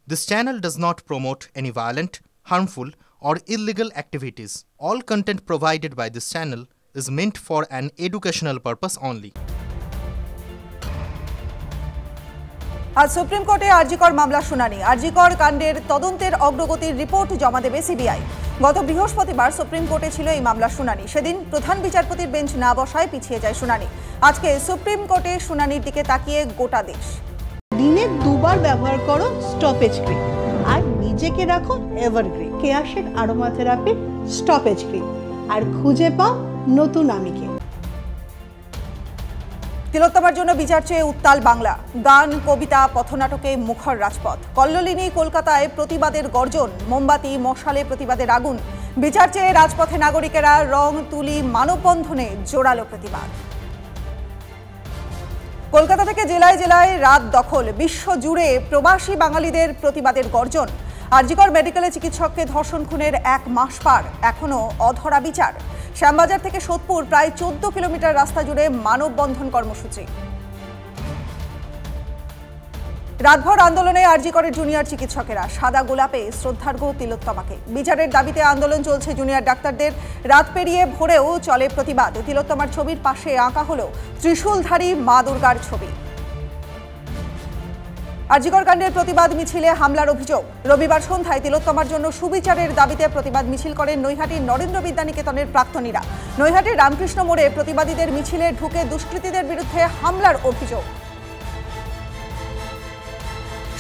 This channel does not promote any violent, harmful, or illegal activities. All content provided by this channel is meant for an educational purpose only. আজ supreme কোর্টে আরজিকর মামলা শুনানি। আরজিকর কাণ্ডের তদন্তের অগ্রগতির report জমা দেবে সিবিআই। গত বৃহস্পতিবার সুপ্রিম কোর্টে ছিল এই মামলার শুনানি। সেদিন প্রধান বিচারপতির বেঞ্চ না বসায় পিছিয়ে যায় শুনানি। আজকে সুপ্রিম কোর্টে শুনানির দিকে তাকিয়ে গোটা দেশ। দিনে দুবার ব্যবহার করো স্টপেজ ক্রিম আর নিজেকে রাখো evergreen Keya Seth aromatherapy stop age cream আর খুঁজে পাও নতুন আমিকে। তিলোত্তমার জন্য বিচার চেয়ে উত্তাল বাংলা। গান, কবিতা, পথনাটকে মুখর রাজপথ। কল্লোলিনী কলকাতায় প্রতিবাদের গর্জন, মোমবাতি, মশালে প্রতিবাদের আগুন। বিচার চেয়ে রাজপথে নাগরিকেরা রং তুলি মানববন্ধনে জোরালো প্রতিবাদ। কলকাতা থেকে জেলায় জেলায় রাত দখল। বিশ্বজুড়ে প্রবাসী বাঙালিদের প্রতিবাদের গর্জন। আরজিকর মেডিকেলে চিকিৎসককে ধর্ষণ খুনের 1 মাস পার, এখনো অধরা বিচার। শ্যামবাজার থেকে সোদপুর প্রায় 14 কিলোমিটার রাস্তা জুড়ে মানববন্ধন কর্মসূচি। রাতভর আন্দোলনে আরজিকরের জুনিয়র চিকিৎসকেরা। সাদা গোলাপে শ্রদ্ধার্ঘ তিলোত্তমাকে। বিচারের দাবিতে আন্দোলন চলছে জুনিয়র ডাক্তারদের। রাত পেরিয়ে ভোরেও চলে প্রতিবাদ। তিলোত্তমার ছবির পাশে আঁকা হলো ত্রিশূলধারী মা দুর্গার ছবি। আরজিকর কাণ্ডের প্রতিবাদ মিছিলে হামলার অভিযোগ। রবিবার সন্ধ্যায় তিলোত্তমার জন্য সুবিচারের দাবিতে প্রতিবাদ মিছিল করেন নৈহাটির নরেন্দ্র বিদ্যানিকেতনের প্রাক্তনীরা। নৈহাটির রামকৃষ্ণ মোড়ে প্রতিবাদীদের মিছিলে ঢুকে দুষ্কৃতীদের বিরুদ্ধে হামলার অভিযোগ।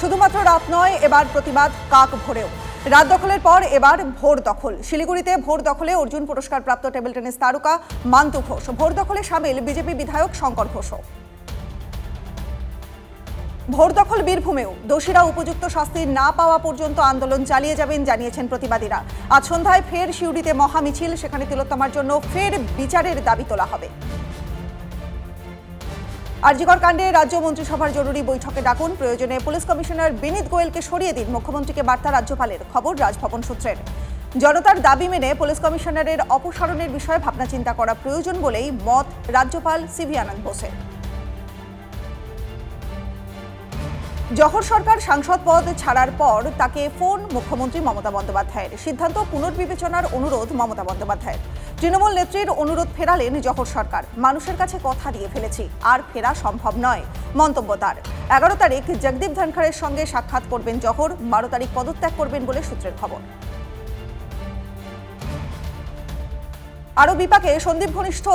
শুধুমাত্র রাত নয়, এবার প্রতিবাদ কাক ভোরেও। রাত দখলের পর এবার ভোর দখল। শিলিগুড়িতে ভোর দখলে অর্জুন পুরস্কার প্রাপ্ত টেবিল টেনিস তারকা মান্তু ঘোষ। ভোর দখলে সামিল বিজেপি বিধায়ক শঙ্কর ঘোষও। ভোর দখল বীরভূমেও। দোষীরা উপযুক্ত শাস্তি না পাওয়া পর্যন্ত আন্দোলন চালিয়ে যাবেন জানিয়েছেন প্রতিবাদীরা। আজ সন্ধ্যায় ফের সিউড়িতে মহামিছিল। সেখানে তিলোত্তমার জন্য ফের বিচারের দাবি তোলা হবে। আরজিকর কাণ্ডে রাজ্য মন্ত্রিসভার জরুরি বৈঠকে ডাকুন। প্রয়োজনে পুলিশ কমিশনার বিনীত গোয়েলকে সরিয়ে দিন, মুখ্যমন্ত্রীকে বার্তা রাজ্যপালের। খবর রাজভবন সূত্রের। জনতার দাবি মেনে পুলিশ কমিশনারের অপসারণের বিষয়ে ভাবনা চিন্তা করা প্রয়োজন বলেই মত রাজ্যপাল সিভি আনন্দ বোসের। জহর সরকার সাংসদ পদ ছাড়ার পর তাকে ফোন মুখ্যমন্ত্রী মমতা বন্দ্যোপাধ্যায়ের। সিদ্ধান্ত পুনর্বিবেচনার অনুরোধ মমতা বন্দ্যোপাধ্যায়ের। তৃণমূল নেত্রীর অনুরোধ ফেরালেন জহর সরকার। মানুষের কাছে কথা দিয়ে ফেলেছি, আর ফেরা সম্ভব নয়, মন্তব্য তার। 11 তারিখ জগদীপ ধনখড়ের সঙ্গে সাক্ষাৎ করবেন জহর। 12 তারিখ পদত্যাগ করবেন বলে সূত্রের খবর। আরও বিপাকে সন্দীপ ঘনিষ্ঠ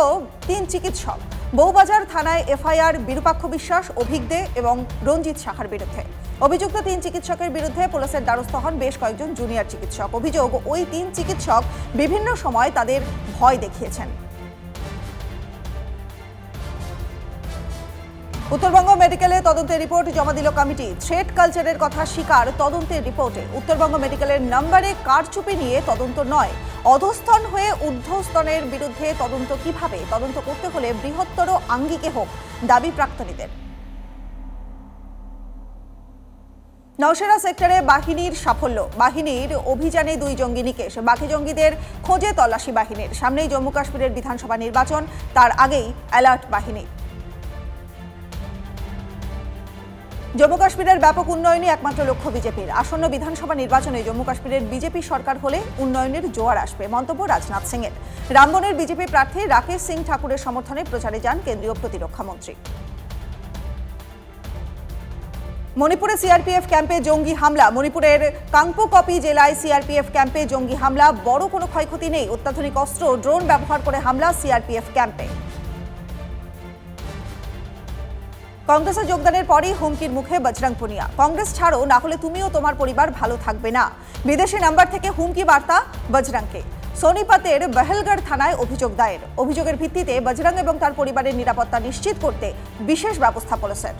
3 চিকিৎসক। বউবাজার থানায় এফআইআর বিরূপাক্ষ বিশ্বাস, অভিক দে এবং রঞ্জিত সাহার বিরুদ্ধে। অভিযুক্ত 3 চিকিৎসকের বিরুদ্ধে পুলিশের দ্বারস্থ হন বেশ কয়েকজন জুনিয়র চিকিৎসক। অভিযোগ, ওই 3 চিকিৎসক বিভিন্ন সময় তাদের ভয় দেখিয়েছেন। উত্তরবঙ্গ মেডিকেলে তদন্তের রিপোর্ট জমা দিল কমিটি। থ্রেট কালচারের কথা স্বীকার তদন্তের রিপোর্টে। উত্তরবঙ্গ মেডিকেলের নম্বরে কারচুপি নিয়ে তদন্ত নয়, অধস্তন হয়ে ঊর্ধ্বস্তনের বিরুদ্ধে তদন্ত কিভাবে? তদন্ত করতে হলে বৃহত্তর আঙ্গিকে হোক, দাবি প্রাক্তনীদের। নওশেরা সেক্টরে বাহিনীর সাফল্য। বাহিনীর অভিযানে 2 জঙ্গি নিকেশ। বাকি জঙ্গিদের খোঁজে তল্লাশি বাহিনীর। সামনেই জম্মু কাশ্মীরের বিধানসভা নির্বাচন, তার আগেই অ্যালার্ট বাহিনী। জম্মু কাশ্মীরের ব্যাপক উন্নয়নই একমাত্র লক্ষ্য বিজেপির। আসন্ন বিধানসভা নির্বাচনে জম্মু কাশ্মীরের বিজেপি সরকার হলে উন্নয়নের জোয়ার আসবে, মন্তব্য রাজনাথ সিংয়ের। রামবনের বিজেপি প্রার্থী রাকেশ সিং ঠাকুরের সমর্থনে প্রচারে যান কেন্দ্রীয় প্রতিরক্ষা মন্ত্রী। মণিপুরে সিআরপিএফ ক্যাম্পে জঙ্গি হামলা। মণিপুরের কাংপোকপি জেলায় সিআরপিএফ ক্যাম্পে জঙ্গি হামলা। বড় কোনো ক্ষয়ক্ষতি নেই। অত্যাধুনিক অস্ত্র, ড্রোন ব্যবহার করে হামলা সিআরপিএফ ক্যাম্পে। কংগ্রেসে যোগদানের পরই হুমকির মুখে বজরং পুনিয়া। কংগ্রেস ছাড়ো, না হলে তুমিও তোমার পরিবার ভালো থাকবে না। বিদেশি নাম্বার থেকে হুমকি বার্তা বজরংকে। সোনিপতের বহেলগড় থানায় অভিযোগ দায়ের। অভিযোগের ভিত্তিতে বজরং এবং তার পরিবারের নিরাপত্তা নিশ্চিত করতে বিশেষ ব্যবস্থা পুলিশের।